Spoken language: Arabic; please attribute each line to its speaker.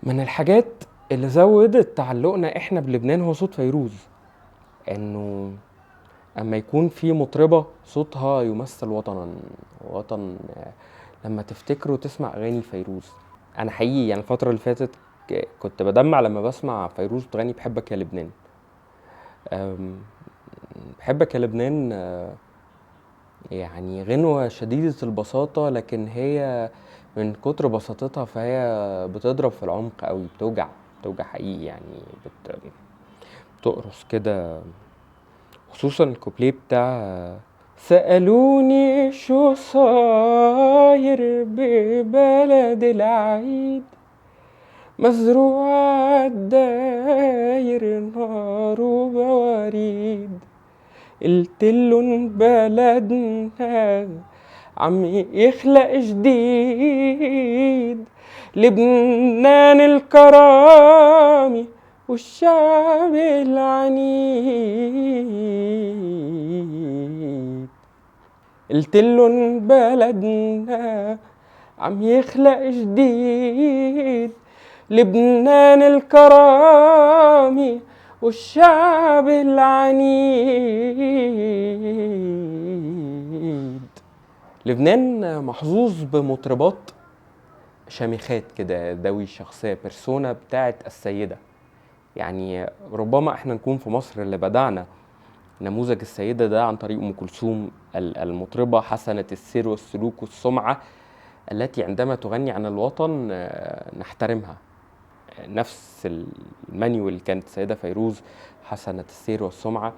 Speaker 1: من الحاجات اللي زودت تعلقنا احنا بلبنان هو صوت فيروز. انه اما يكون في مطربة صوتها يمثل وطن لما تفتكره تسمع اغاني فيروز. انا حقيقي يعني الفترة اللي فاتت كنت بدمع لما بسمع فيروز بتغني بحبك يا لبنان. أم، بحبك يا لبنان. يعني غنوة شديدة البساطة، لكن هي من كتر بساطتها فهي بتضرب في العمق قوي، بتوجع حقيقي يعني. بتقرص كده، خصوصا الكوبليه بتاع سألوني شو صاير ببلد العيد، مزروعة الداير نار وبواريد، قلتلن بلدنا عم يخلق جديد، لبنان الكرامة والشعب العنيد. قلتلن بلدنا عم يخلق جديد، لبنان الكرامة والشعب العنيد. لبنان محظوظ بمطربات شامخات كده، ذوي الشخصية، بيرسونا بتاعت السيدة. يعني ربما احنا نكون في مصر اللي بدعنا نموذج السيدة ده عن طريق أم كلثوم، المطربة حسنة السير والسلوك والسمعة، التي عندما تغني عن الوطن نحترمها. نفس المانيوال كانت السيدة فيروز حسنة السير والسمعة.